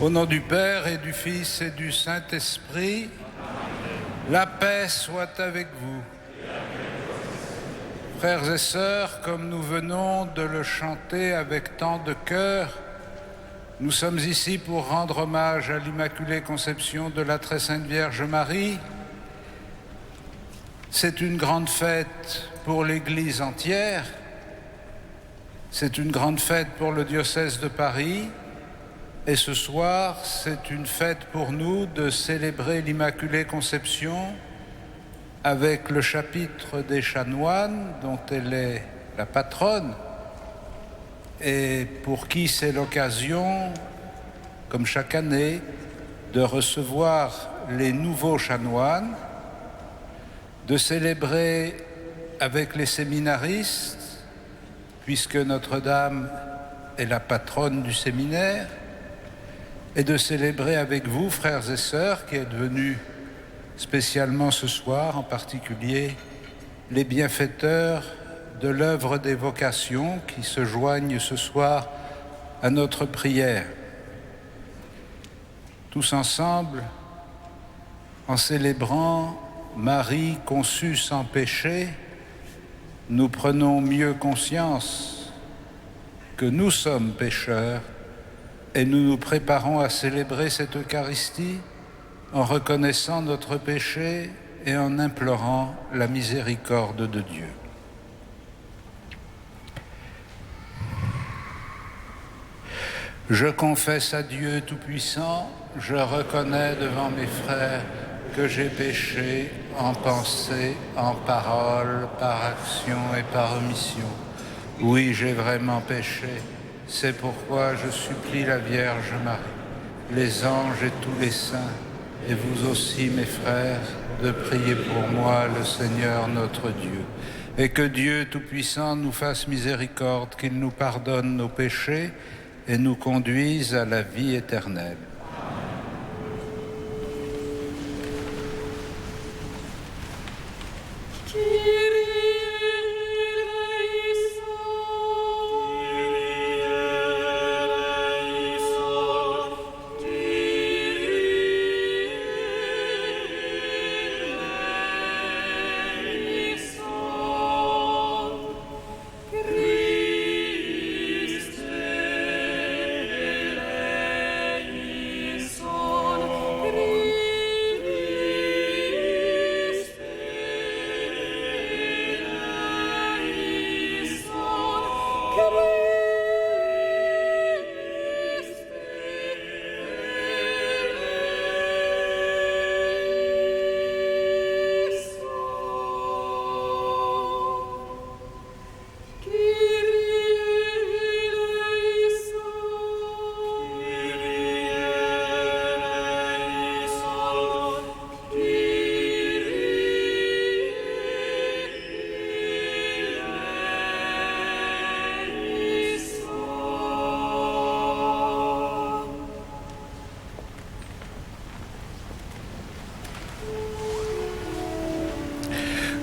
Au nom du Père et du Fils et du Saint-Esprit, la paix soit avec vous. Frères et sœurs, comme nous venons de le chanter avec tant de cœur, nous sommes ici pour rendre hommage à l'Immaculée Conception de la Très Sainte Vierge Marie. C'est une grande fête pour l'Église entière, c'est une grande fête pour le diocèse de Paris, et ce soir, c'est une fête pour nous de célébrer l'Immaculée Conception avec le chapitre des chanoines, dont elle est la patronne, et pour qui c'est l'occasion, comme chaque année, de recevoir les nouveaux chanoines, de célébrer avec les séminaristes, puisque Notre-Dame est la patronne du séminaire, et de célébrer avec vous, frères et sœurs, qui êtes venus spécialement ce soir, en particulier les bienfaiteurs de l'œuvre des vocations qui se joignent ce soir à notre prière. Tous ensemble, en célébrant Marie conçue sans péché, nous prenons mieux conscience que nous sommes pécheurs et nous nous préparons à célébrer cette Eucharistie en reconnaissant notre péché et en implorant la miséricorde de Dieu. Je confesse à Dieu Tout-Puissant, je reconnais devant mes frères que j'ai péché en pensée, en parole, par action et par omission. Oui, j'ai vraiment péché. C'est pourquoi je supplie la Vierge Marie, les anges et tous les saints, et vous aussi, mes frères, de prier pour moi, le Seigneur notre Dieu. Et que Dieu Tout-Puissant nous fasse miséricorde, qu'il nous pardonne nos péchés et nous conduise à la vie éternelle.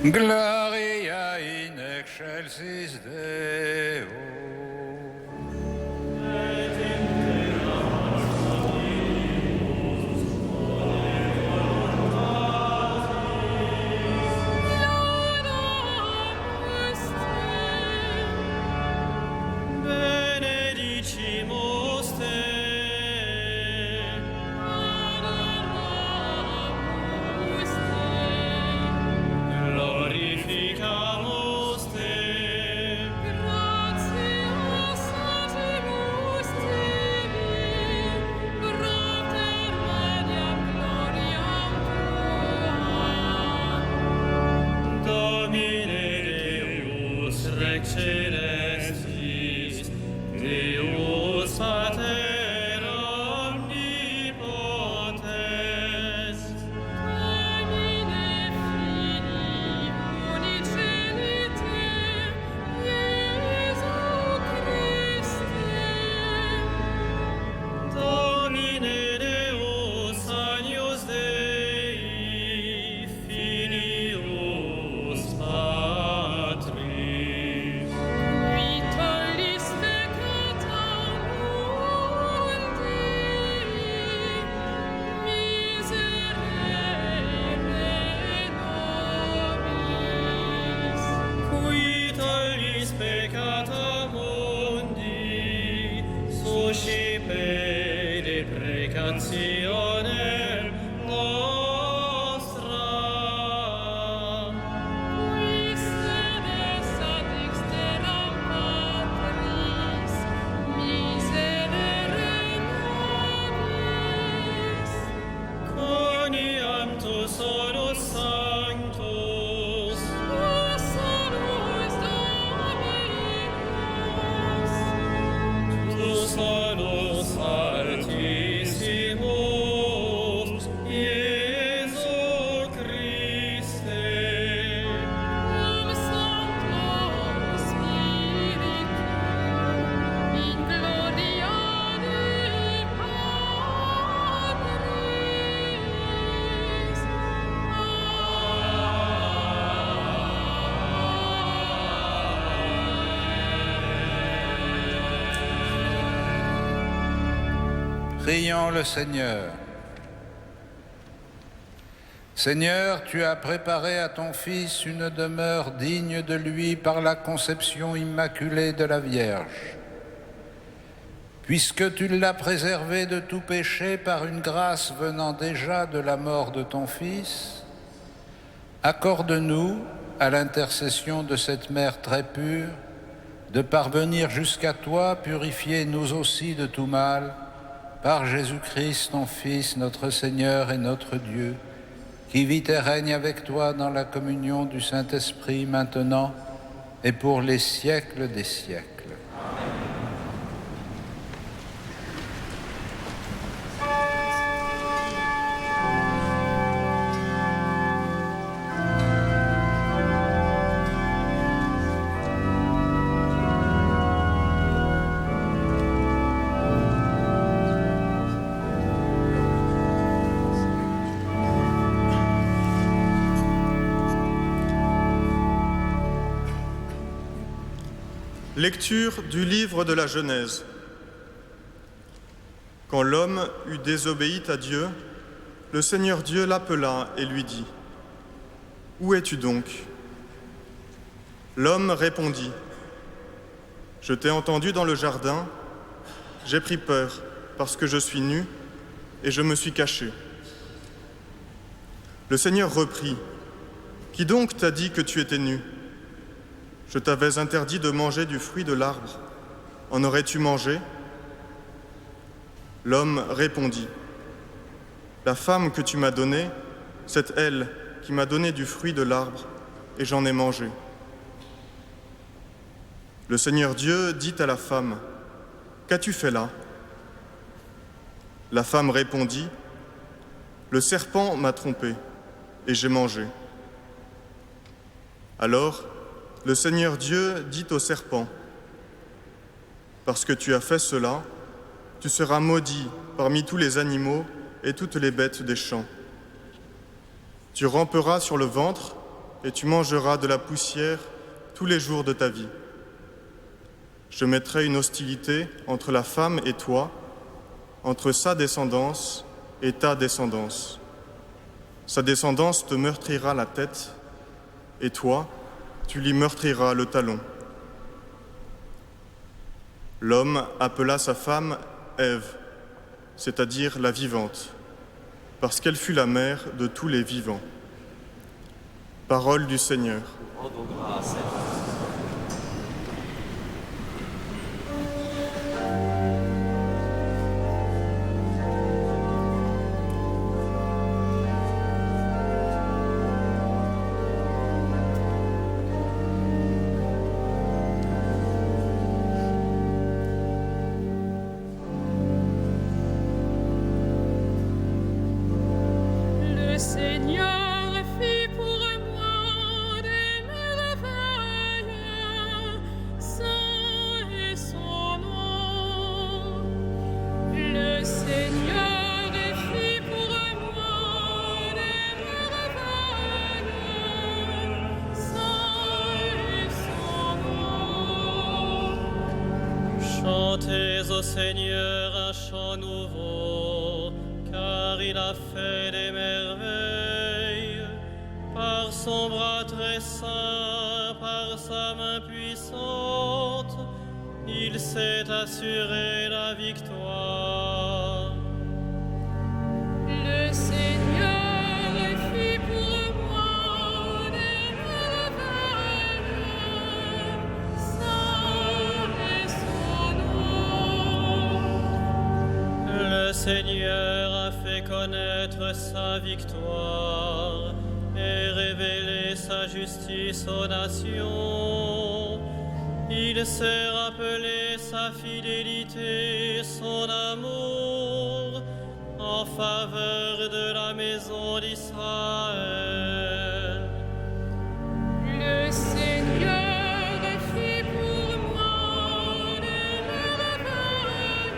Gloria in excelsis Deo. Prions le Seigneur. Seigneur, tu as préparé à ton Fils une demeure digne de lui par la conception immaculée de la Vierge. Puisque tu l'as préservé de tout péché par une grâce venant déjà de la mort de ton Fils, accorde-nous, à l'intercession de cette Mère très pure, de parvenir jusqu'à toi, purifier nous aussi de tout mal, par Jésus-Christ, ton Fils, notre Seigneur et notre Dieu, qui vit et règne avec toi dans la communion du Saint-Esprit, maintenant et pour les siècles des siècles. Lecture du livre de la Genèse. Quand l'homme eut désobéi à Dieu, le Seigneur Dieu l'appela et lui dit : « Où es-tu donc ? » L'homme répondit : « Je t'ai entendu dans le jardin, j'ai pris peur parce que je suis nu et je me suis caché. » Le Seigneur reprit : « Qui donc t'a dit que tu étais nu ? Je t'avais interdit de manger du fruit de l'arbre. En aurais-tu mangé ? » L'homme répondit : « La femme que tu m'as donnée, c'est elle qui m'a donné du fruit de l'arbre, et j'en ai mangé. » Le Seigneur Dieu dit à la femme : « Qu'as-tu fait là ? » La femme répondit : « Le serpent m'a trompée, et j'ai mangé. » Alors, le Seigneur Dieu dit au serpent : « Parce que tu as fait cela, tu seras maudit parmi tous les animaux et toutes les bêtes des champs. Tu ramperas sur le ventre et tu mangeras de la poussière tous les jours de ta vie. Je mettrai une hostilité entre la femme et toi, entre sa descendance et ta descendance. Sa descendance te meurtrira la tête, et toi, tu lui meurtriras le talon. » L'homme appela sa femme Ève, c'est-à-dire la vivante, parce qu'elle fut la mère de tous les vivants. Parole du Seigneur. Rendons grâce à Dieu. Le Seigneur fit pour moi des merveilles, saint est son nom. Le Seigneur fit pour moi des merveilles, saint est son nom. Chantez au Seigneur un chant nouveau, car il a fait des merveilles. Par son bras très saint, par sa main puissante, il s'est assuré la victoire. Le Seigneur fit pour moi des merveilles, saint est son nom. Le Seigneur a fait connaître sa victoire et révélé sa justice aux nations. Il s'est rappelé sa fidélité, son amour en faveur de la maison d'Israël. Le Seigneur fit pour moi des merveilles,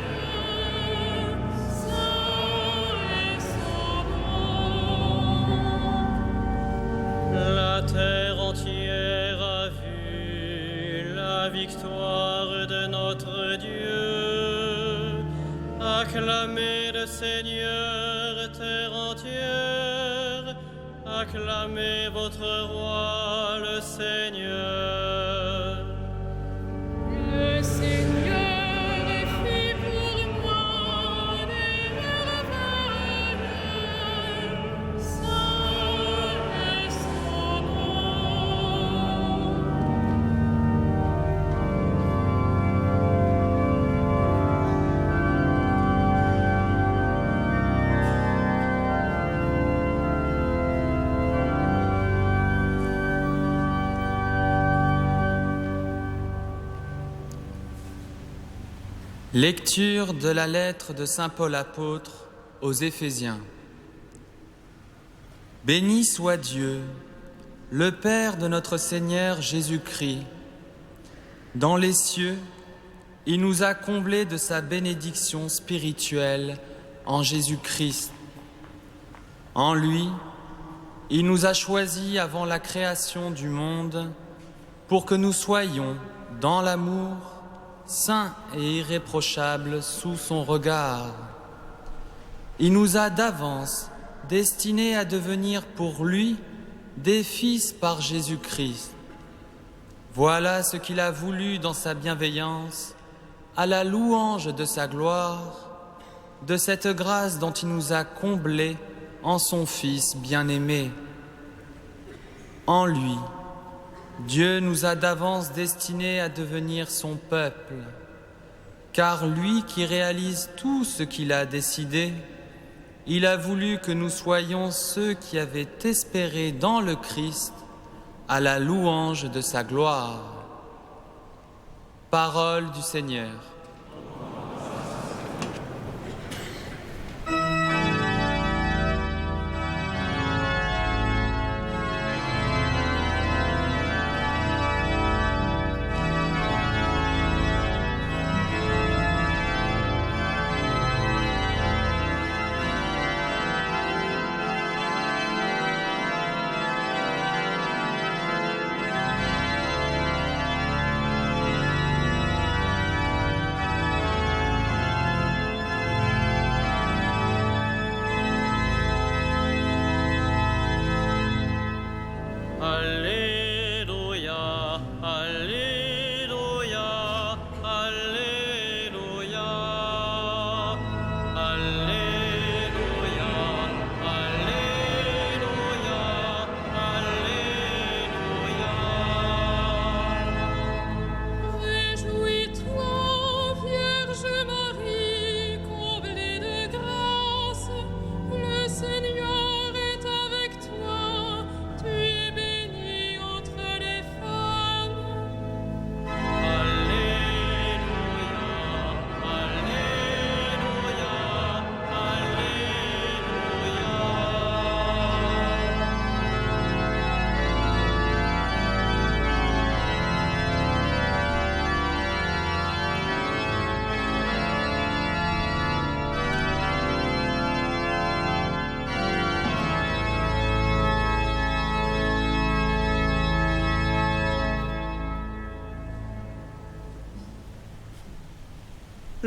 saint est son nom. La terre entière a vu la victoire de notre Dieu. Acclamez le Seigneur, terre entière. Acclamez votre roi, le Seigneur. Le Seigneur fit pour moi des merveilles, saint est son nom. Lecture de la lettre de saint Paul apôtre aux Éphésiens. Béni soit Dieu, le Père de notre Seigneur Jésus-Christ. Dans les cieux, il nous a comblés de sa bénédiction spirituelle en Jésus-Christ. En lui, il nous a choisis avant la création du monde pour que nous soyons, dans l'amour, saints et irréprochables sous son regard. Il nous a d'avance destinés à devenir pour lui des fils par Jésus-Christ. Voilà ce qu'il a voulu dans sa bienveillance, à la louange de sa gloire, de cette grâce dont il nous a comblés en son Fils bien-aimé. En lui, Dieu nous a d'avance destinés à devenir son peuple, car lui qui réalise tout ce qu'il a décidé, il a voulu que nous soyons ceux qui avaient espéré dans le Christ à la louange de sa gloire. Parole du Seigneur.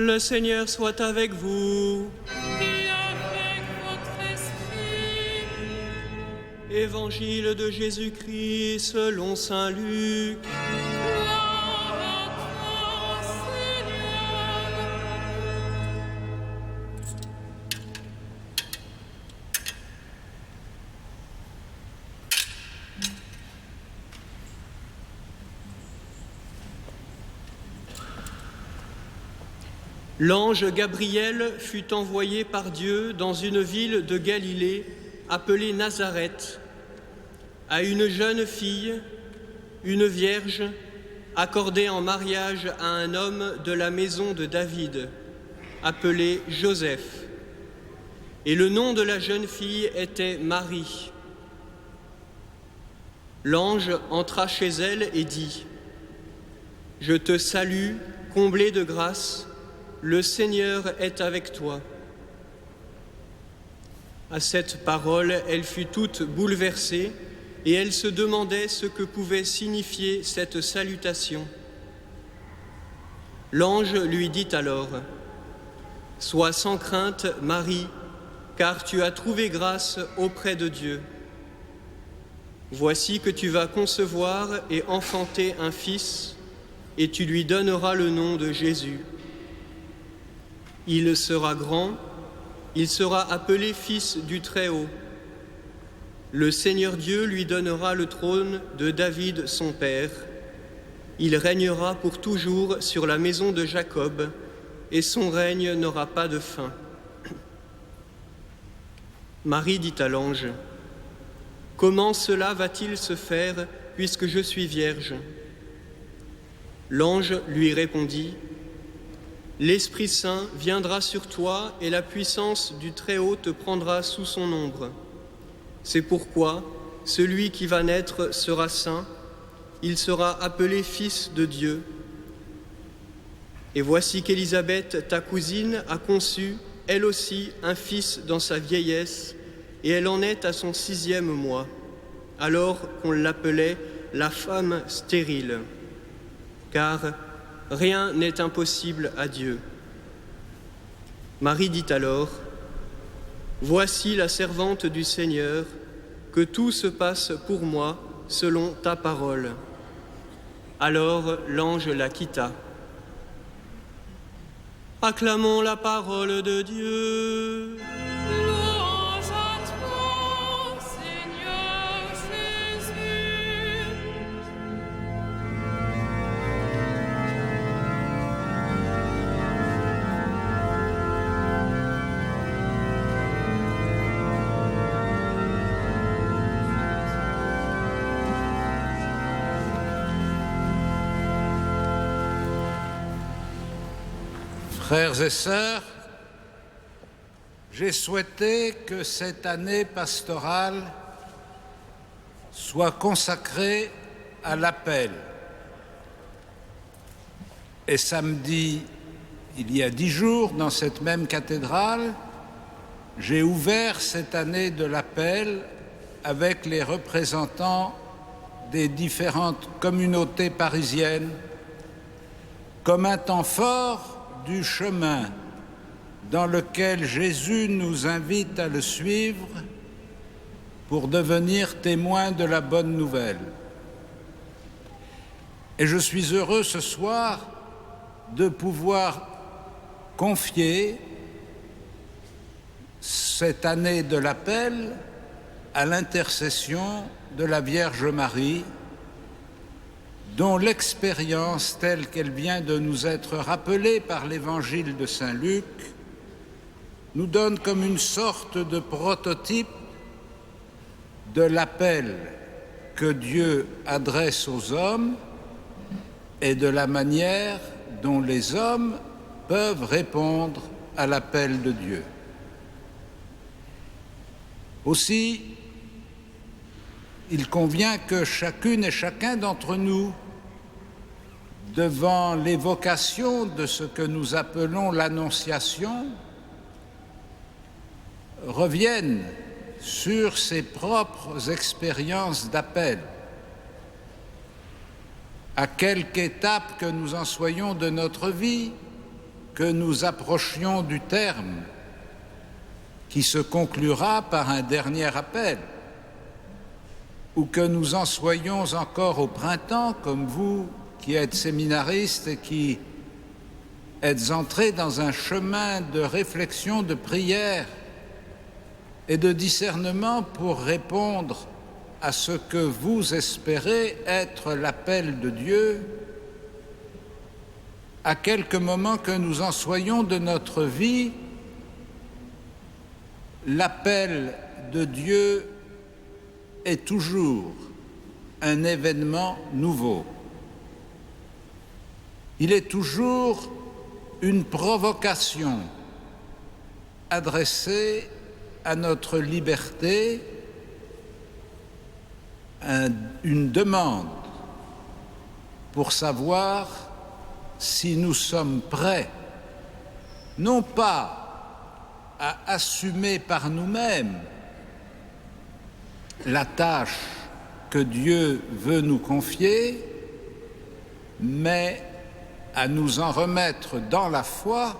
Le Seigneur soit avec vous. Et avec votre esprit. Évangile de Jésus-Christ selon saint Luc. Gloire à toi, Seigneur. L'ange Gabriel fut envoyé par Dieu dans une ville de Galilée appelée Nazareth, à une jeune fille, une vierge, accordée en mariage à un homme de la maison de David, appelé Joseph. Et le nom de la jeune fille était Marie. L'ange entra chez elle et dit : « Je te salue, comblée de grâce, le Seigneur est avec toi. » À cette parole, elle fut toute bouleversée et elle se demandait ce que pouvait signifier cette salutation. L'ange lui dit alors : « Sois sans crainte, Marie, car tu as trouvé grâce auprès de Dieu. Voici que tu vas concevoir et enfanter un fils, et tu lui donneras le nom de Jésus. Il sera grand, il sera appelé Fils du Très-Haut. Le Seigneur Dieu lui donnera le trône de David son père. Il régnera pour toujours sur la maison de Jacob, et son règne n'aura pas de fin. » Marie dit à l'ange : « Comment cela va-t-il se faire puisque je suis vierge ? » L'ange lui répondit : « L'Esprit Saint viendra sur toi et la puissance du Très-Haut te prendra sous son ombre. C'est pourquoi celui qui va naître sera saint, il sera appelé Fils de Dieu. Et voici qu'Élisabeth, ta cousine, a conçu, elle aussi, un fils dans sa vieillesse, et elle en est à son 6e mois, alors qu'on l'appelait la femme stérile. Car rien n'est impossible à Dieu. » Marie dit alors : « Voici la servante du Seigneur, que tout se passe pour moi selon ta parole. » Alors l'ange la quitta. Acclamons la parole de Dieu. Louange à toi, Seigneur Jésus. Frères et sœurs, j'ai souhaité que cette année pastorale soit consacrée à l'appel. Et samedi, il y a 10 jours, dans cette même cathédrale, j'ai ouvert cette année de l'appel avec les représentants des différentes communautés parisiennes comme un temps fort du chemin dans lequel Jésus nous invite à le suivre pour devenir témoins de la bonne nouvelle. Et je suis heureux ce soir de pouvoir confier cette année de l'appel à l'intercession de la Vierge Marie, dont l'expérience telle qu'elle vient de nous être rappelée par l'évangile de saint Luc nous donne comme une sorte de prototype de l'appel que Dieu adresse aux hommes et de la manière dont les hommes peuvent répondre à l'appel de Dieu. Aussi, il convient que chacune et chacun d'entre nous, devant l'évocation de ce que nous appelons l'Annonciation, revienne sur ses propres expériences d'appel, à quelque étape que nous en soyons de notre vie, que nous approchions du terme qui se conclura par un dernier appel, ou que nous en soyons encore au printemps, comme vous qui êtes séminaristes et qui êtes entrés dans un chemin de réflexion, de prière et de discernement pour répondre à ce que vous espérez être l'appel de Dieu, à quelque moment que nous en soyons de notre vie, l'appel de Dieu est toujours un événement nouveau. Il est toujours une provocation adressée à notre liberté, une demande pour savoir si nous sommes prêts, non pas à assumer par nous-mêmes la tâche que Dieu veut nous confier, mais à nous en remettre dans la foi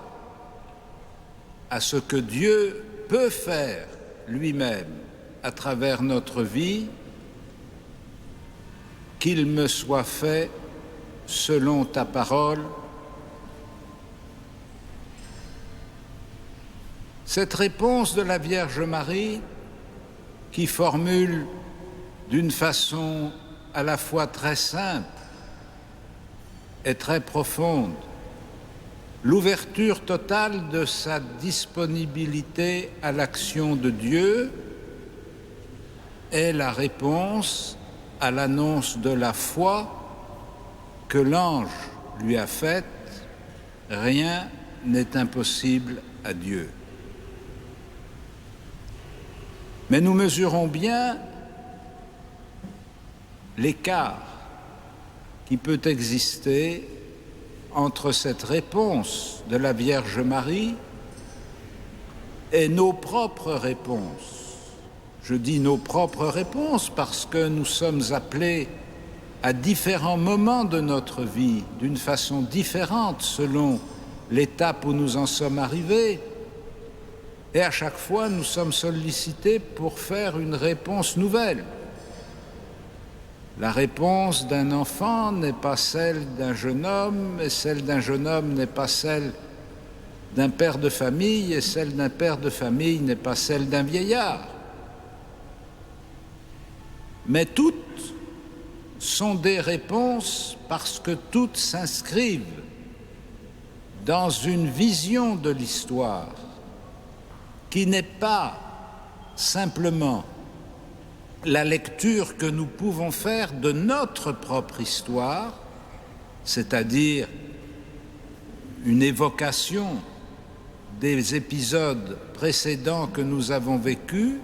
à ce que Dieu peut faire lui-même à travers notre vie, qu'il me soit fait selon ta parole. Cette réponse de la Vierge Marie, qui formule d'une façon à la fois très simple et très profonde l'ouverture totale de sa disponibilité à l'action de Dieu, est la réponse à l'annonce de la foi que l'ange lui a faite: rien n'est impossible à Dieu. Mais nous mesurons bien l'écart qui peut exister entre cette réponse de la Vierge Marie et nos propres réponses. Je dis nos propres réponses parce que nous sommes appelés à différents moments de notre vie, d'une façon différente selon l'étape où nous en sommes arrivés. Et à chaque fois, nous sommes sollicités pour faire une réponse nouvelle. La réponse d'un enfant n'est pas celle d'un jeune homme, et celle d'un jeune homme n'est pas celle d'un père de famille, et celle d'un père de famille n'est pas celle d'un vieillard. Mais toutes sont des réponses parce que toutes s'inscrivent dans une vision de l'histoire qui n'est pas simplement la lecture que nous pouvons faire de notre propre histoire, c'est-à-dire une évocation des épisodes précédents que nous avons vécus,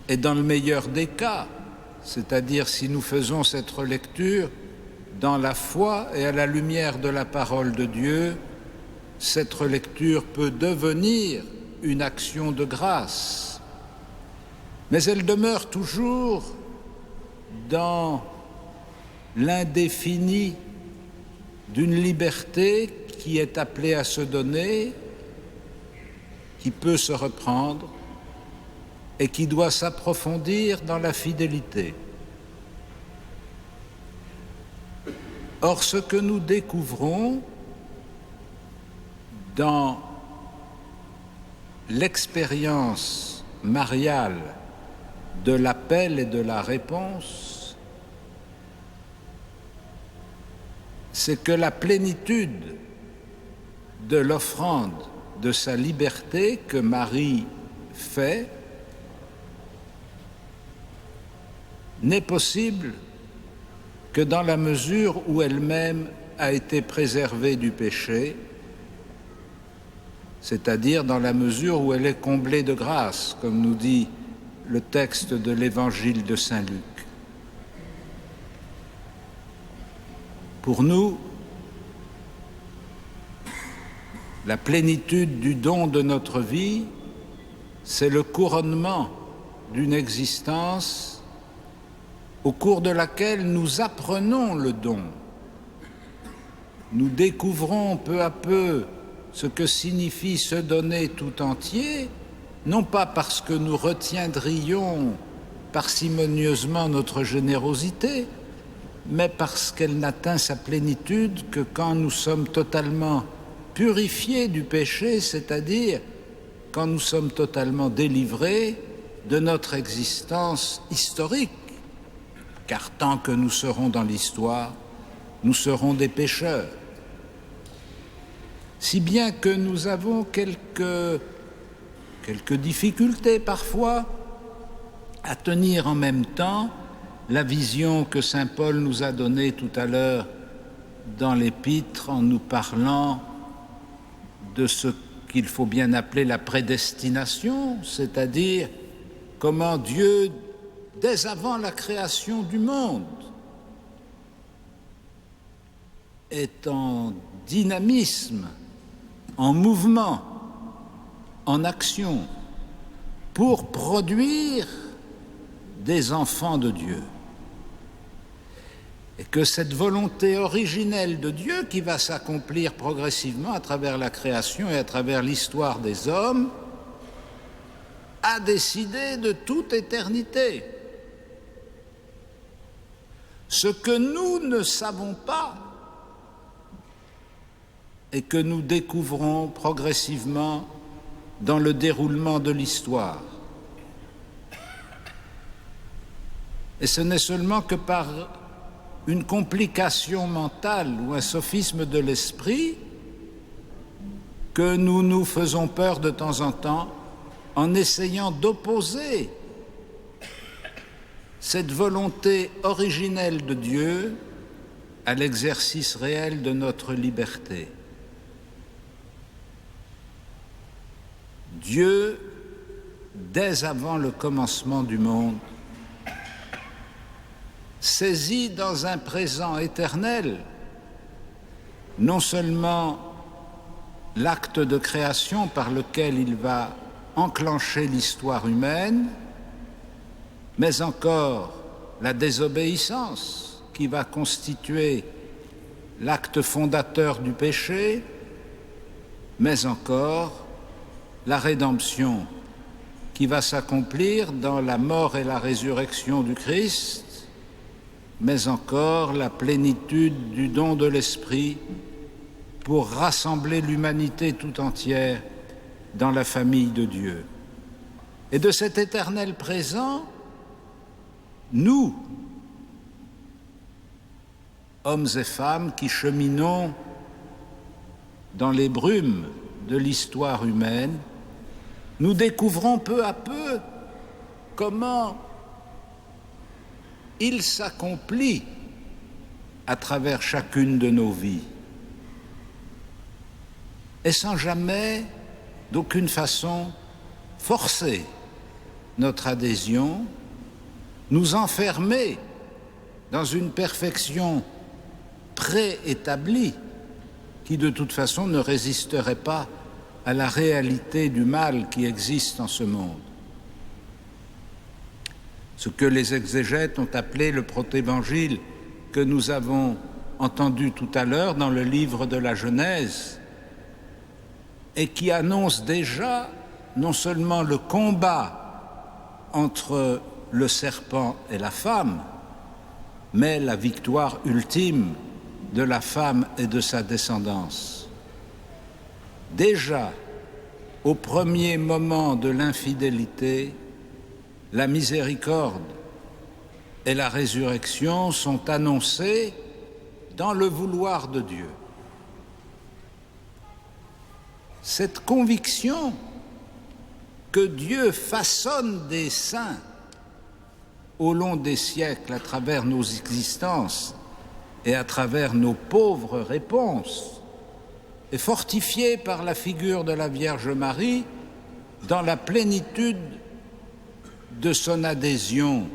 et dans le meilleur des cas, c'est-à-dire si nous faisons cette relecture dans la foi et à la lumière de la parole de Dieu, cette relecture peut devenir une action de grâce. Mais elle demeure toujours dans l'indéfini d'une liberté qui est appelée à se donner, qui peut se reprendre et qui doit s'approfondir dans la fidélité. Or, ce que nous découvrons dans l'expérience mariale de l'appel et de la réponse, c'est que la plénitude de l'offrande de sa liberté que Marie fait n'est possible que dans la mesure où elle-même a été préservée du péché, c'est-à-dire dans la mesure où elle est comblée de grâce, comme nous dit le texte de l'Évangile de Saint Luc. Pour nous, la plénitude du don de notre vie, c'est le couronnement d'une existence au cours de laquelle nous apprenons le don. Nous découvrons peu à peu ce que signifie se donner tout entier, non pas parce que nous retiendrions parcimonieusement notre générosité, mais parce qu'elle n'atteint sa plénitude que quand nous sommes totalement purifiés du péché, c'est-à-dire quand nous sommes totalement délivrés de notre existence historique, car tant que nous serons dans l'histoire, nous serons des pécheurs. Si bien que nous avons quelques difficultés parfois à tenir en même temps la vision que saint Paul nous a donnée tout à l'heure dans l'Épître en nous parlant de ce qu'il faut bien appeler la prédestination, c'est-à-dire comment Dieu, dès avant la création du monde, est en dynamisme, en mouvement, en action, pour produire des enfants de Dieu. Et que cette volonté originelle de Dieu, qui va s'accomplir progressivement à travers la création et à travers l'histoire des hommes, a décidé de toute éternité. Ce que nous ne savons pas et que nous découvrons progressivement dans le déroulement de l'histoire. Et ce n'est seulement que par une complication mentale ou un sophisme de l'esprit que nous nous faisons peur de temps en temps en essayant d'opposer cette volonté originelle de Dieu à l'exercice réel de notre liberté. Dieu, dès avant le commencement du monde, saisit dans un présent éternel non seulement l'acte de création par lequel il va enclencher l'histoire humaine, mais encore la désobéissance qui va constituer l'acte fondateur du péché, mais encore la rédemption qui va s'accomplir dans la mort et la résurrection du Christ, mais encore la plénitude du don de l'Esprit pour rassembler l'humanité tout entière dans la famille de Dieu. Et de cet éternel présent, nous, hommes et femmes qui cheminons dans les brumes de l'histoire humaine, nous découvrons peu à peu comment il s'accomplit à travers chacune de nos vies, et sans jamais, d'aucune façon, forcer notre adhésion, nous enfermer dans une perfection préétablie qui, de toute façon, ne résisterait pas à la réalité du mal qui existe en ce monde. Ce que les exégètes ont appelé le protévangile que nous avons entendu tout à l'heure dans le livre de la Genèse et qui annonce déjà non seulement le combat entre le serpent et la femme, mais la victoire ultime de la femme et de sa descendance. Déjà, au premier moment de l'infidélité, la miséricorde et la résurrection sont annoncées dans le vouloir de Dieu. Cette conviction que Dieu façonne des saints au long des siècles à travers nos existences et à travers nos pauvres réponses est fortifiée par la figure de la Vierge Marie dans la plénitude de son adhésion,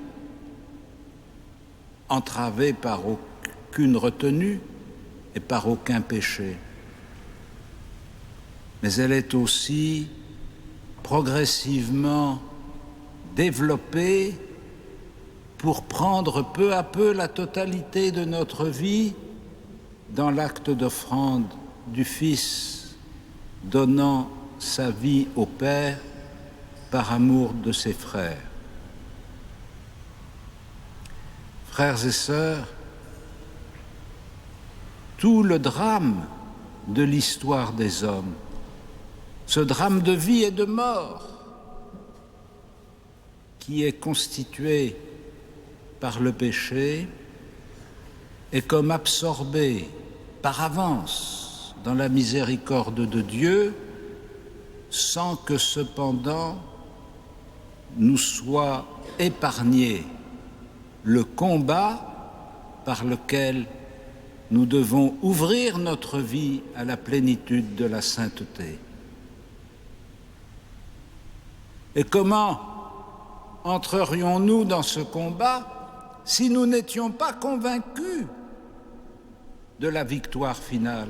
entravée par aucune retenue et par aucun péché. Mais elle est aussi progressivement développée pour prendre peu à peu la totalité de notre vie dans l'acte d'offrande du Fils donnant sa vie au Père par amour de ses frères. Frères et sœurs, tout le drame de l'histoire des hommes, ce drame de vie et de mort qui est constitué par le péché, est comme absorbé par avance dans la miséricorde de Dieu, sans que cependant nous soit épargné le combat par lequel nous devons ouvrir notre vie à la plénitude de la sainteté. Et comment entrerions-nous dans ce combat si nous n'étions pas convaincus de la victoire finale?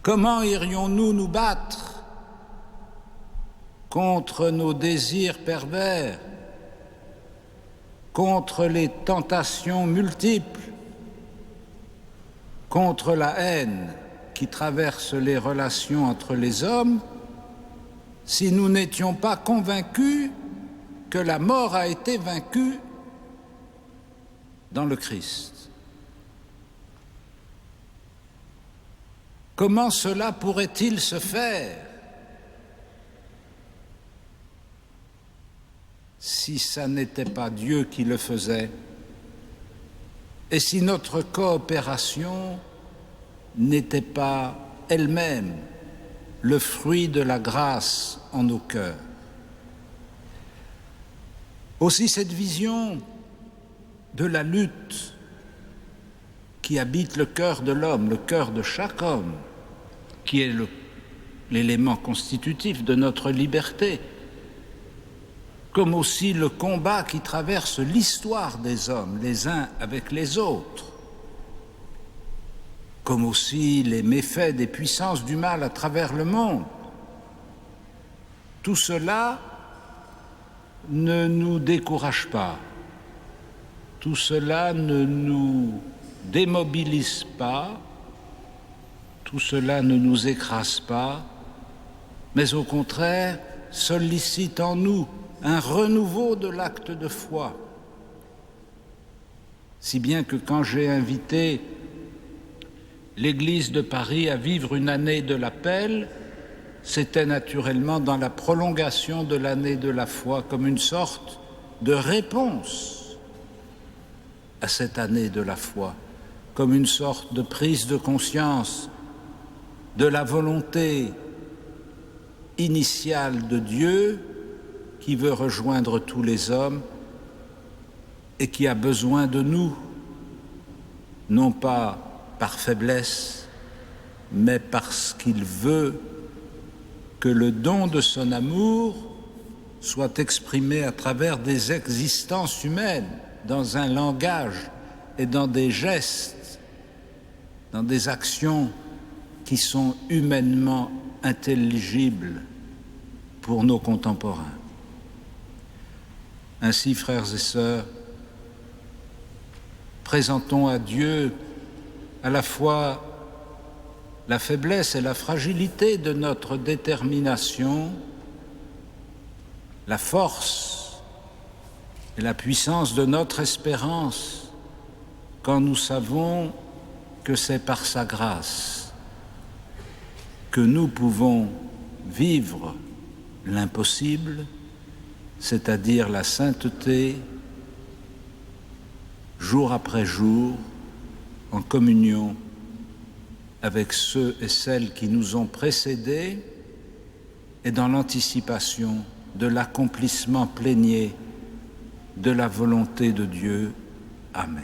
Comment irions-nous nous battre contre nos désirs pervers, contre les tentations multiples, contre la haine qui traverse les relations entre les hommes, si nous n'étions pas convaincus que la mort a été vaincue dans le Christ? Comment cela pourrait-il se faire si ça n'était pas Dieu qui le faisait et si notre coopération n'était pas elle-même le fruit de la grâce en nos cœurs? Aussi cette vision de la lutte qui habite le cœur de l'homme, le cœur de chaque homme, qui est l'élément constitutif de notre liberté, comme aussi le combat qui traverse l'histoire des hommes, les uns avec les autres, comme aussi les méfaits des puissances du mal à travers le monde. Tout cela ne nous décourage pas, tout cela ne nous démobilise pas, tout cela ne nous écrase pas, mais au contraire sollicite en nous un renouveau de l'acte de foi. Si bien que quand j'ai invité l'Église de Paris à vivre une année de l'appel, c'était naturellement dans la prolongation de l'année de la foi, comme une sorte de réponse à cette année de la foi, comme une sorte de prise de conscience de la volonté initiale de Dieu qui veut rejoindre tous les hommes et qui a besoin de nous, non pas par faiblesse, mais parce qu'il veut que le don de son amour soit exprimé à travers des existences humaines, dans un langage et dans des gestes, dans des actions qui sont humainement intelligibles pour nos contemporains. Ainsi, frères et sœurs, présentons à Dieu à la fois la faiblesse et la fragilité de notre détermination, la force et la puissance de notre espérance, quand nous savons que c'est par sa grâce que nous pouvons vivre l'impossible, c'est-à-dire la sainteté, jour après jour, en communion avec ceux et celles qui nous ont précédés et dans l'anticipation de l'accomplissement plénier de la volonté de Dieu. Amen.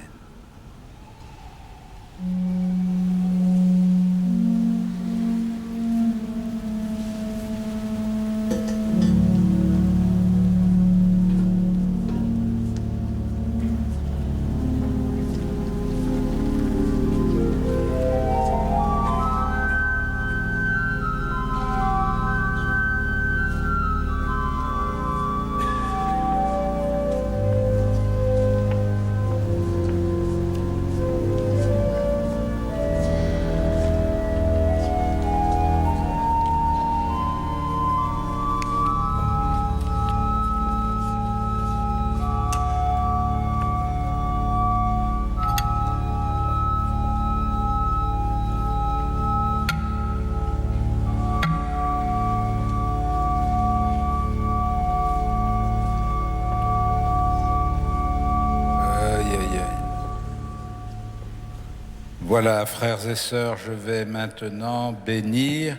Voilà, frères et sœurs, je vais maintenant bénir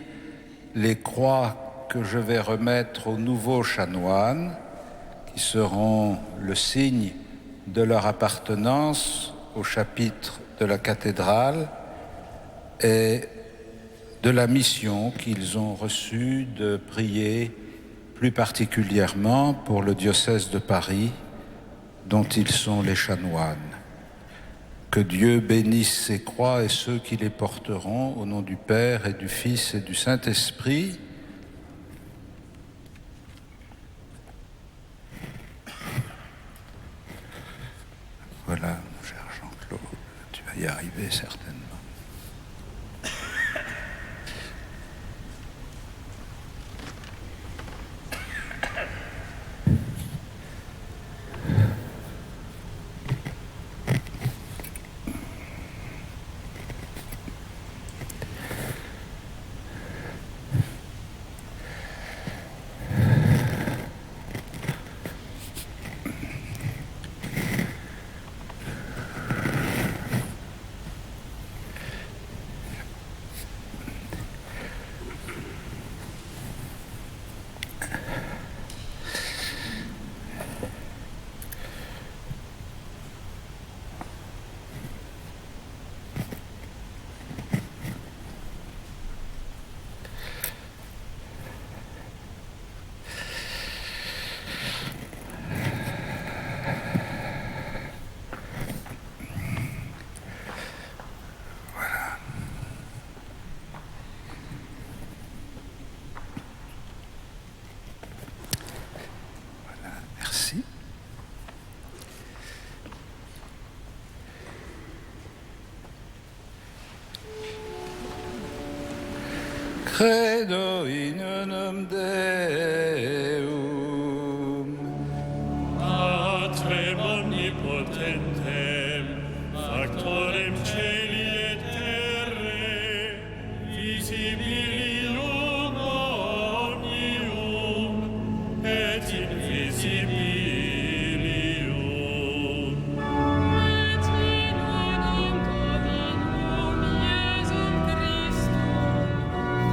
les croix que je vais remettre aux nouveaux chanoines, qui seront le signe de leur appartenance au chapitre de la cathédrale et de la mission qu'ils ont reçue de prier plus particulièrement pour le diocèse de Paris, dont ils sont les chanoines. Que Dieu bénisse ces croix et ceux qui les porteront, au nom du Père et du Fils et du Saint-Esprit. Voilà, mon cher Jean-Claude, tu vas y arriver certainement. Merci. Credo in unum Deum, Patrem omnipotentem, factorem celi et terrae, visibilium omnium et invisibilium. Et in unum Dominum Iesum Christum,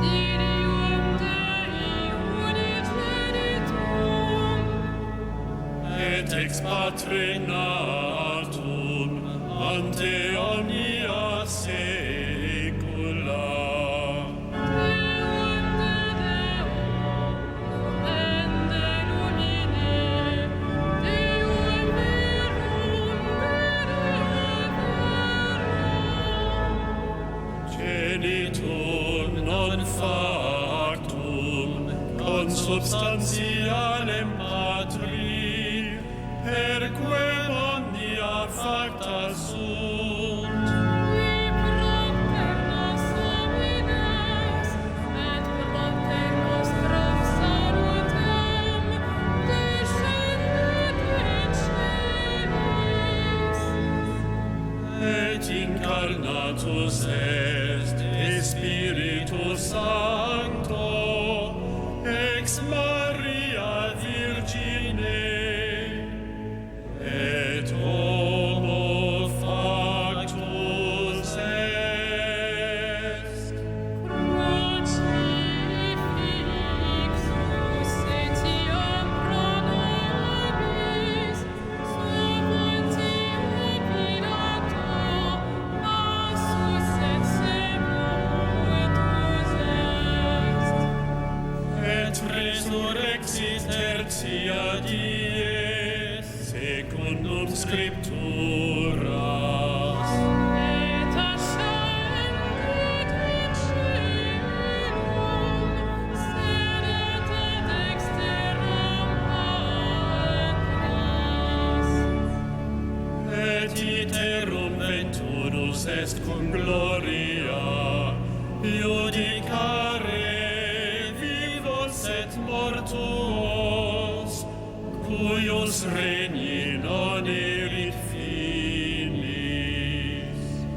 Filium Dei unigenitum, Et ex patre natum ante omnia saecula. Deum de Deum, lumen de lumine, Deum verum vere verum. Genitum non factum consubstantialem Patri, perque omnia facta sunt. Qui propter nos homines, et propter nostrum salutem, descendet in celis. Et incarnatus est de Spiritus Sancto ex Maria Virgine, et homo factus est. Crucifixus etiam pro nobis, sub Pontium Pilato, passus et sepultus est. Et resurrexit tertia die, secundum scripturas. Et ascendit in caelum, sedet ad dexteram Patris. Et iterum venturus est cum gloria, judicare vivos et mortuos, cuius regni non erit finis.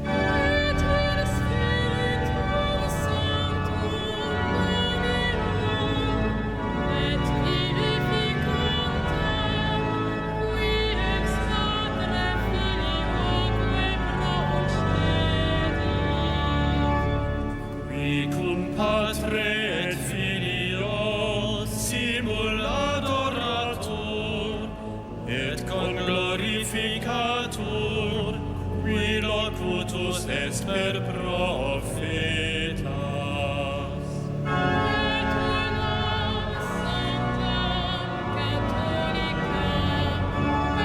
Et in Spiritum Sanctum Dominum, et vivificantem, qui ex Patre Filioque procedit. per prophetas. Et una sancta catholica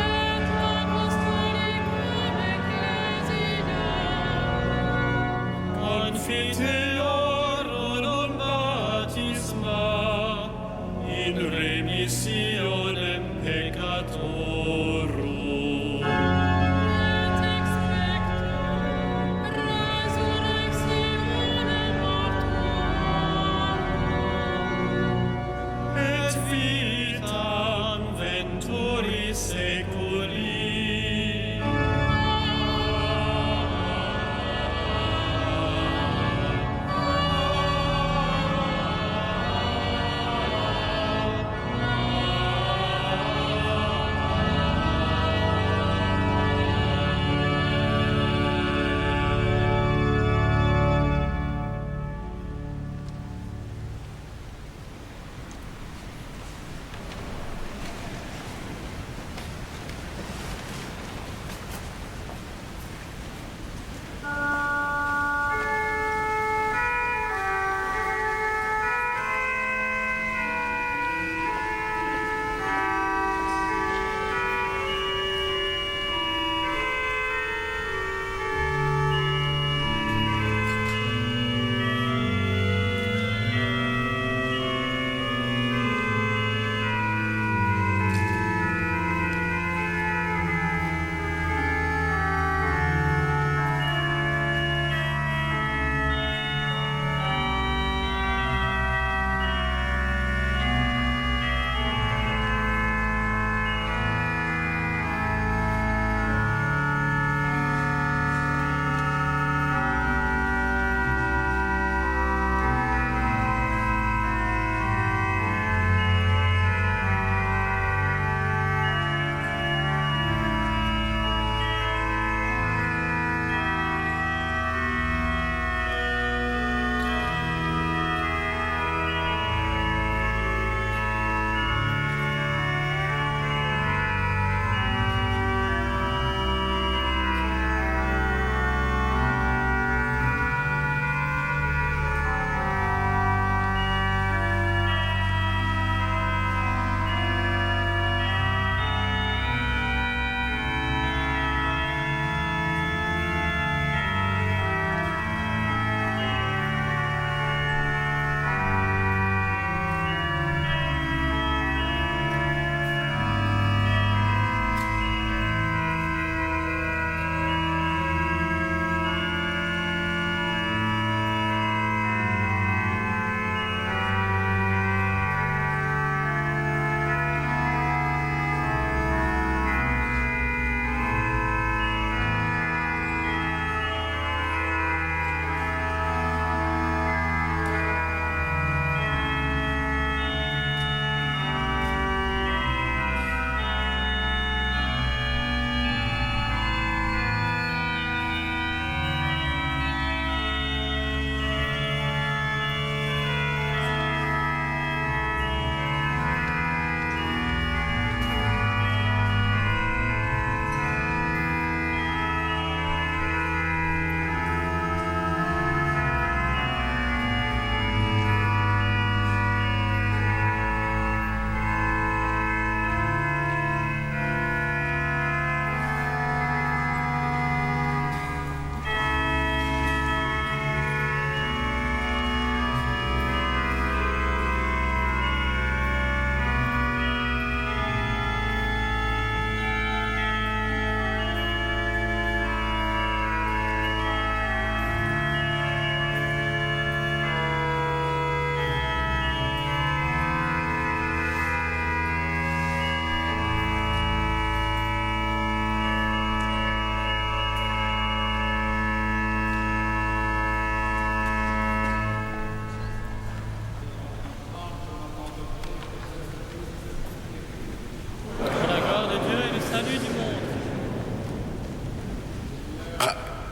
et apostolicam ecclesia Confiteorum baptisma in remissionem peccatorum. et expecto resurrectionem mortuorum Et vitam venturis seculi.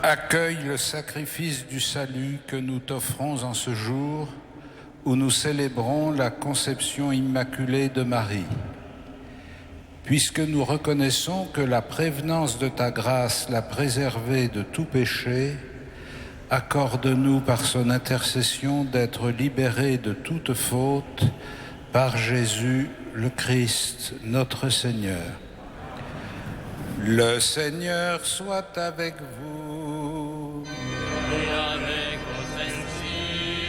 Accueille le sacrifice du salut que nous t'offrons en ce jour où nous célébrons la conception immaculée de Marie. Puisque nous reconnaissons que la prévenance de ta grâce l'a préservée de tout péché, accorde-nous par son intercession d'être libérés de toute faute par Jésus le Christ, notre Seigneur. Le Seigneur soit avec vous. Et avec votre esprit,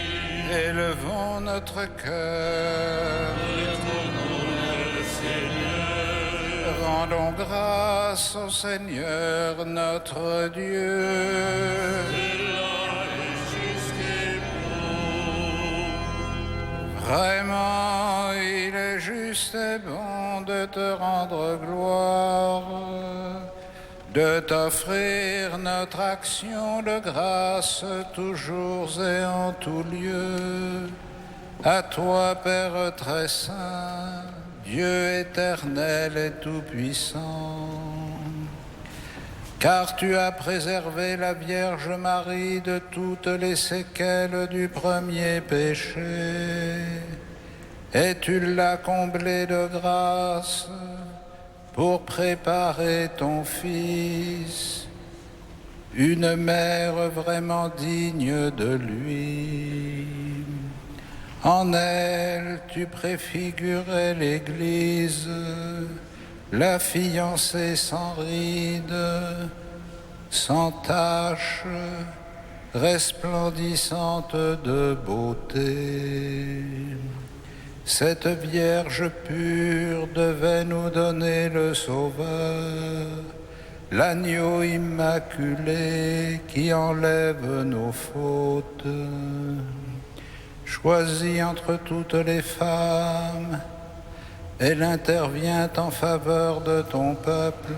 Élevons notre cœur. retournons le Seigneur. Rendons grâce au Seigneur notre Dieu. Cela est juste et bon. Vraiment, il est juste et bon de te rendre gloire, de t'offrir notre action de grâce toujours et en tout lieu. À toi, Père très saint, Dieu éternel et tout-puissant, car tu as préservé la Vierge Marie de toutes les séquelles du premier péché, et tu l'as comblée de grâce pour préparer ton Fils, une mère vraiment digne de lui. En elle, tu préfigurais l'Église, la fiancée sans ride, sans tache, resplendissante de beauté. Cette Vierge pure devait nous donner le Sauveur, l'agneau immaculé qui enlève nos fautes. Choisie entre toutes les femmes, elle intervient en faveur de ton peuple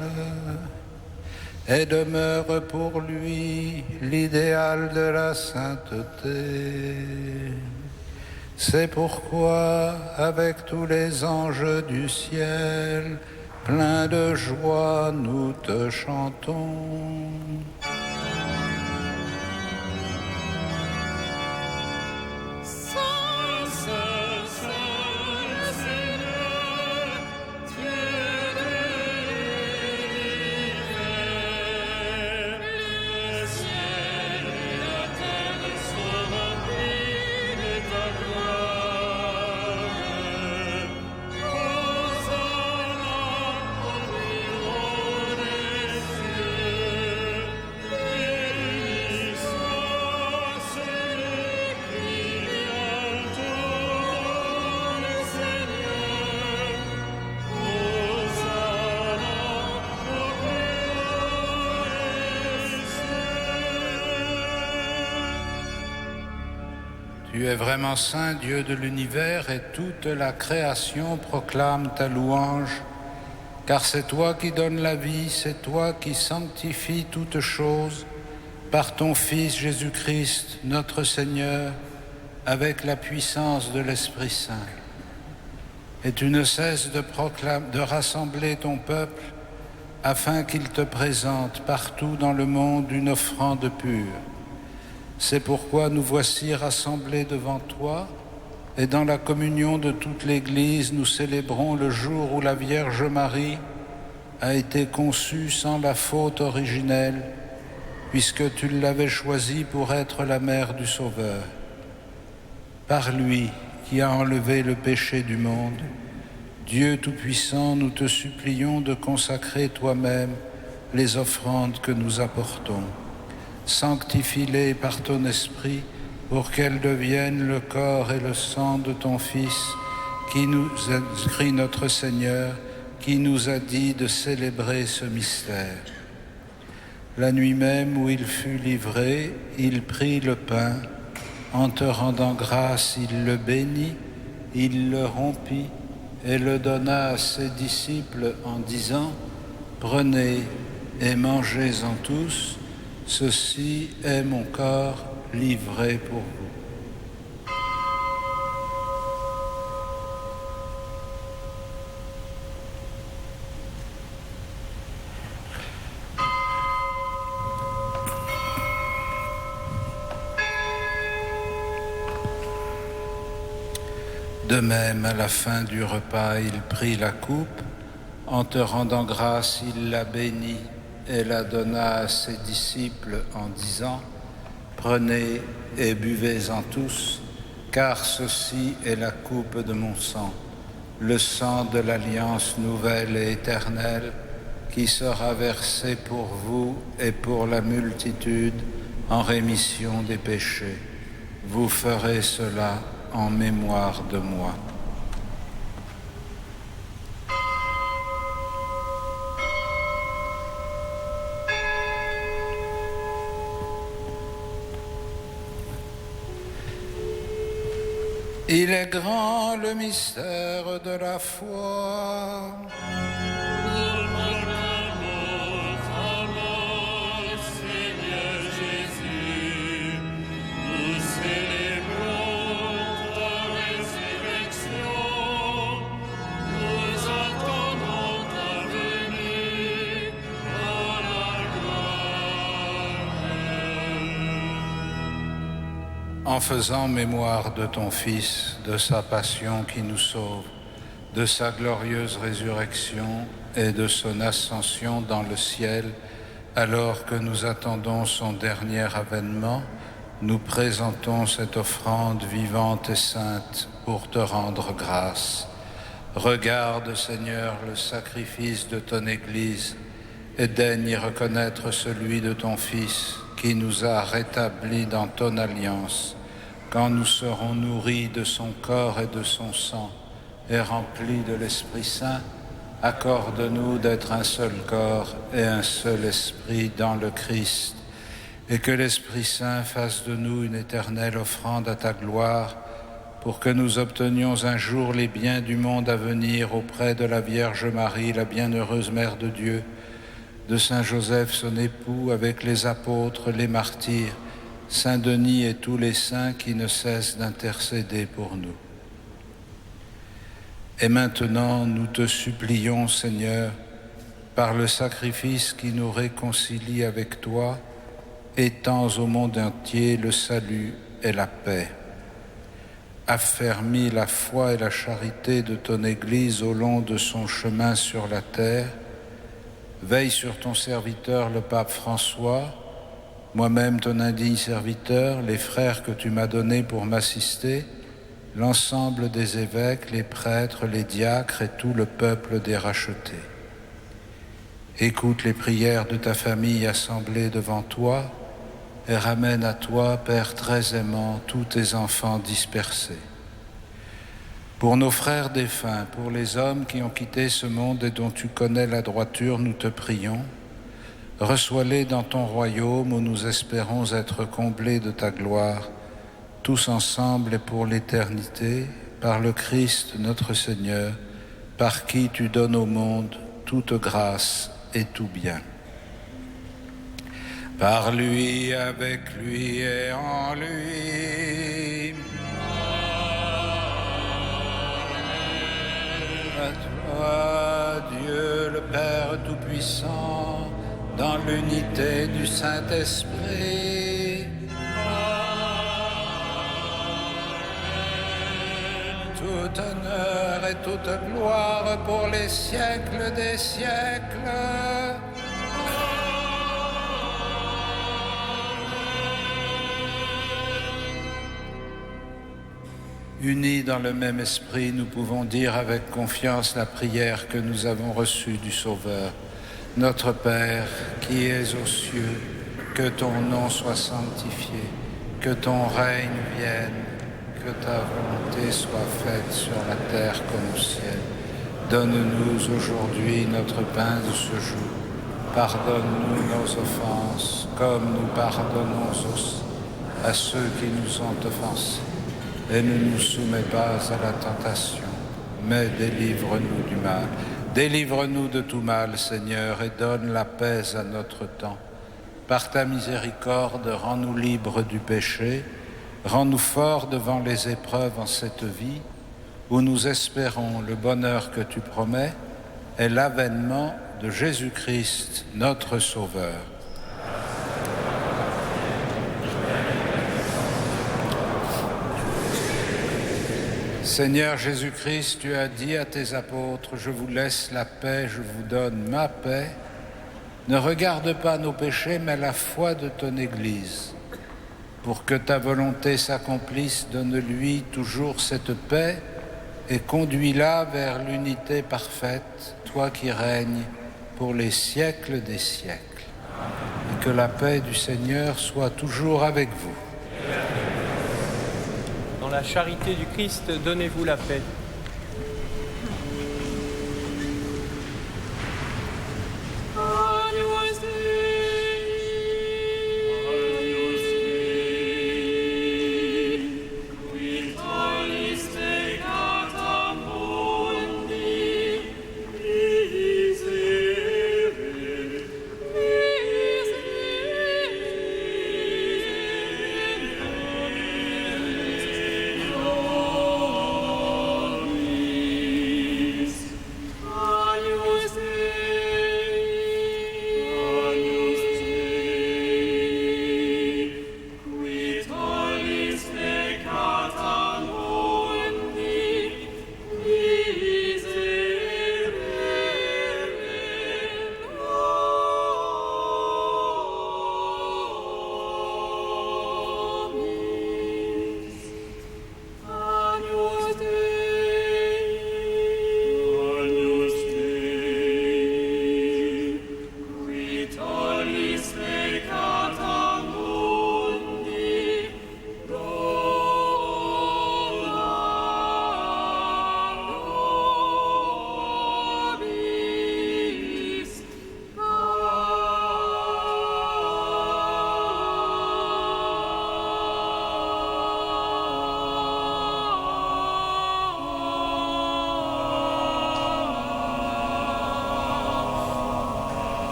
et demeure pour lui l'idéal de la sainteté. C'est pourquoi, avec tous les anges du ciel, pleins de joie, nous te chantons. Saint, Saint, Saint, le Seigneur, Dieu de l'univers. Le ciel et la terre sont remplis de ta gloire. Hosanna au plus haut des cieux. Béni soit celui qui vient au nom du Seigneur. Hosanna au plus haut des cieux. Tu es vraiment saint, Dieu de l'univers, et toute la création proclame ta louange, car c'est toi qui donnes la vie, c'est toi qui sanctifies toutes choses par ton Fils Jésus-Christ, notre Seigneur, avec la puissance de l'Esprit Saint. Et tu ne cesses de rassembler ton peuple afin qu'il te présente partout dans le monde une offrande pure. C'est pourquoi nous voici rassemblés devant toi, et dans la communion de toute l'Église, nous célébrons le jour où la Vierge Marie a été conçue sans la faute originelle, puisque tu l'avais choisie pour être la mère du Sauveur. Par lui, qui a enlevé le péché du monde, Dieu Tout-Puissant, nous te supplions de consacrer toi-même les offrandes que nous apportons. Sanctifie-les par ton esprit pour qu'elles deviennent le corps et le sang de ton Fils, qui nous a écrit notre Seigneur, qui nous a dit de célébrer ce mystère. La nuit même où il fut livré, il prit le pain. En te rendant grâce, il le bénit, il le rompit et le donna à ses disciples en disant : « Prenez et mangez-en tous, ceci est mon corps livré pour vous. » De même, à la fin du repas, il prit la coupe. En te rendant grâce, il la bénit et la donna à ses disciples en disant : « Prenez et buvez-en tous, car ceci est la coupe de mon sang, le sang de l'alliance nouvelle et éternelle, qui sera versé pour vous et pour la multitude en rémission des péchés. Vous ferez cela en mémoire de moi. Il est grand le mystère de la foi. Seigneur Jésus, nous célébrons ta résurrection, nous attendons ta venue dans la gloire. En faisant mémoire de ton Fils, de sa passion qui nous sauve, de sa glorieuse résurrection et de son ascension dans le ciel, alors que nous attendons son dernier avènement, nous présentons cette offrande vivante et sainte pour te rendre grâce. Regarde, Seigneur, le sacrifice de ton Église et daigne y reconnaître celui de ton Fils qui nous a rétablis dans ton alliance, quand nous serons nourris de son corps et de son sang et remplis de l'Esprit Saint. Accorde-nous d'être un seul corps et un seul esprit dans le Christ, et que l'Esprit Saint fasse de nous une éternelle offrande à ta gloire, pour que nous obtenions un jour les biens du monde à venir auprès de la Vierge Marie, la bienheureuse Mère de Dieu, de Saint Joseph, son époux, avec les apôtres, les martyrs, Saint Denis et tous les saints qui ne cessent d'intercéder pour nous. Et maintenant, nous te supplions, Seigneur, par le sacrifice qui nous réconcilie avec toi, étends au monde entier le salut et la paix. Affermis la foi et la charité de ton Église au long de son chemin sur la terre. Veille sur ton serviteur, le pape François, moi-même ton indigne serviteur, les frères que tu m'as donnés pour m'assister, l'ensemble des évêques, les prêtres, les diacres et tout le peuple des rachetés. Écoute les prières de ta famille assemblée devant toi et ramène à toi, Père très aimant, tous tes enfants dispersés. Pour nos frères défunts, pour les hommes qui ont quitté ce monde et dont tu connais la droiture, nous te prions. Reçois-les dans ton royaume où nous espérons être comblés de ta gloire, tous ensemble et pour l'éternité, par le Christ notre Seigneur, par qui tu donnes au monde toute grâce et tout bien. Par lui, avec lui et en lui. À toi, Dieu le Père Tout-Puissant, dans l'unité du Saint-Esprit, tout honneur et toute gloire pour les siècles des siècles. Unis dans le même esprit, nous pouvons dire avec confiance la prière que nous avons reçue du Sauveur. Notre Père, qui es aux cieux, que ton nom soit sanctifié, que ton règne vienne, que ta volonté soit faite sur la terre comme au ciel. Donne-nous aujourd'hui notre pain de ce jour. Pardonne-nous nos offenses, comme nous pardonnons aussi à ceux qui nous ont offensés. Et ne nous soumets pas à la tentation, mais délivre-nous du mal. Délivre-nous de tout mal, Seigneur, et donne la paix à notre temps. Par ta miséricorde, rends-nous libres du péché, rends-nous forts devant les épreuves en cette vie, où nous espérons le bonheur que tu promets et l'avènement de Jésus-Christ, notre Sauveur. Seigneur Jésus-Christ, tu as dit à tes apôtres, je vous laisse la paix, je vous donne ma paix. Ne regarde pas nos péchés, mais la foi de ton Église. Pour que ta volonté s'accomplisse, donne-lui toujours cette paix et conduis-la vers l'unité parfaite, toi qui règnes pour les siècles des siècles. Et que la paix du Seigneur soit toujours avec vous. Dans la charité du Christ, donnez-vous la paix.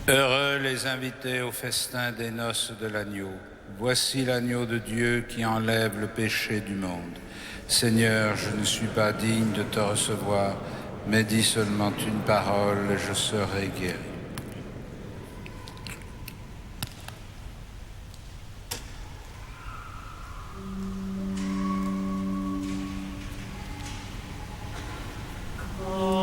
Heureux les invités au festin des noces de l'agneau. Voici l'agneau de Dieu qui enlève le péché du monde. Seigneur, je ne suis pas digne de te recevoir, mais dis seulement une parole et je serai guéri. Amen.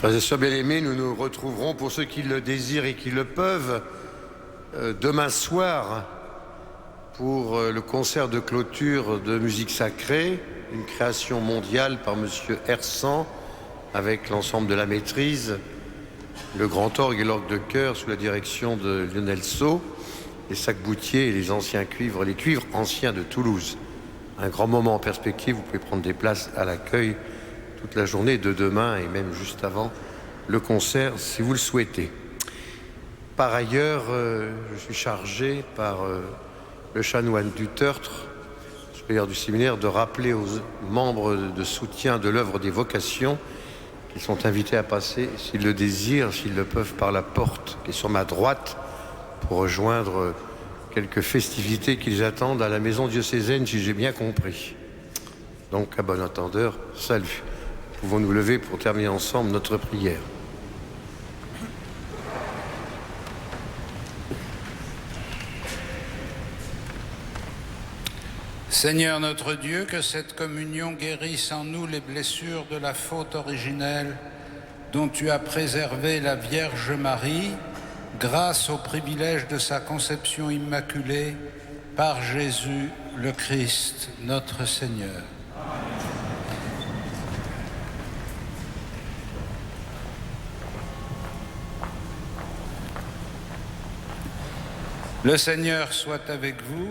Frères et sœurs bien-aimés, nous nous retrouverons, pour ceux qui le désirent et qui le peuvent, demain soir pour le concert de clôture de musique sacrée, une création mondiale par M. Hersan, avec l'ensemble de la maîtrise, le grand orgue et l'orgue de chœur sous la direction de Lionel Sceau, les sacs-boutiers et les anciens cuivres, les cuivres anciens de Toulouse. Un grand moment en perspective, vous pouvez prendre des places à l'accueil toute la journée de demain et même juste avant le concert si vous le souhaitez. Par ailleurs, je suis chargé par le chanoine du Tertre, supérieur du séminaire, de rappeler aux membres de soutien de l'œuvre des vocations qu'ils sont invités à passer, s'ils le désirent, s'ils le peuvent, par la porte qui est sur ma droite pour rejoindre quelques festivités qu'ils attendent à la maison diocésaine, si j'ai bien compris. Donc, à bon entendeur, salut. Pouvons nous lever pour terminer ensemble notre prière. Seigneur notre Dieu, que cette communion guérisse en nous les blessures de la faute originelle dont tu as préservé la Vierge Marie, grâce au privilège de sa conception immaculée, par Jésus le Christ, notre Seigneur. Le Seigneur soit avec vous.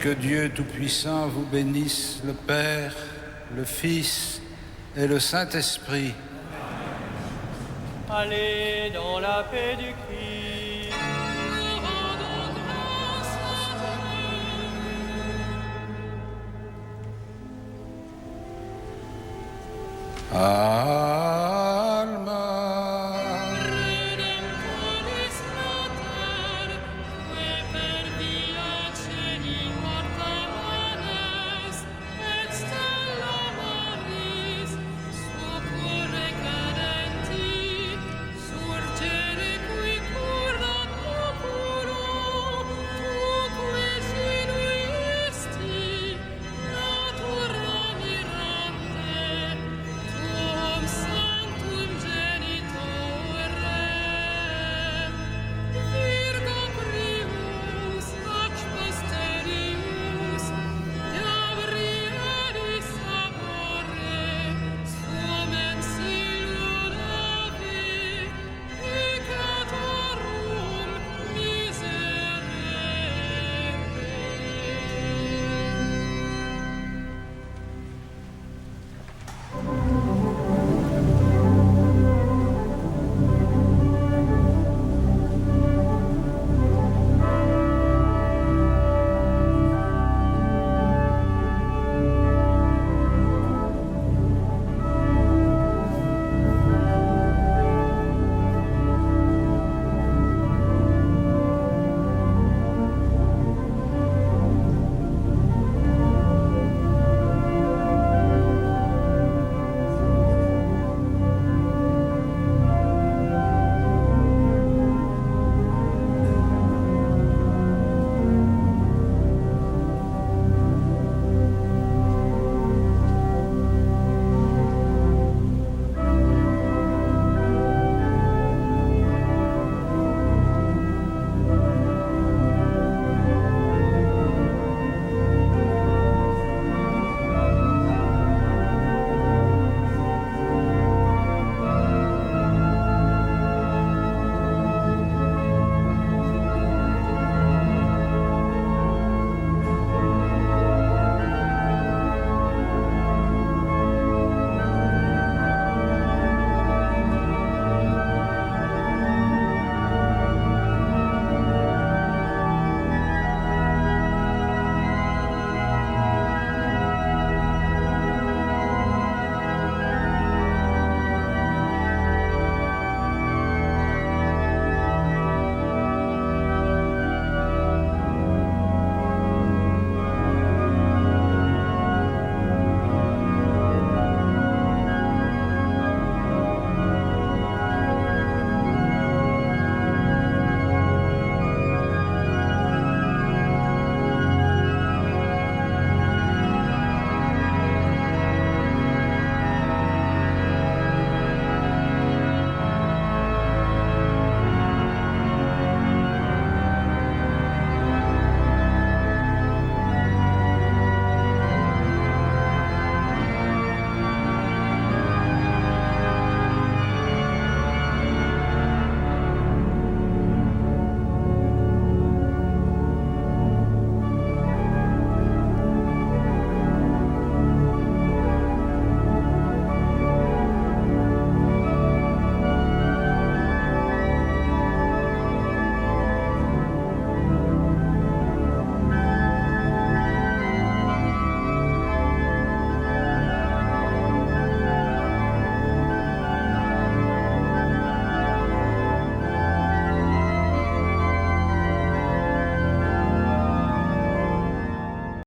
Que Dieu Tout-Puissant vous bénisse, le Père, le Fils et le Saint-Esprit. Allez dans la paix du Christ. Amen.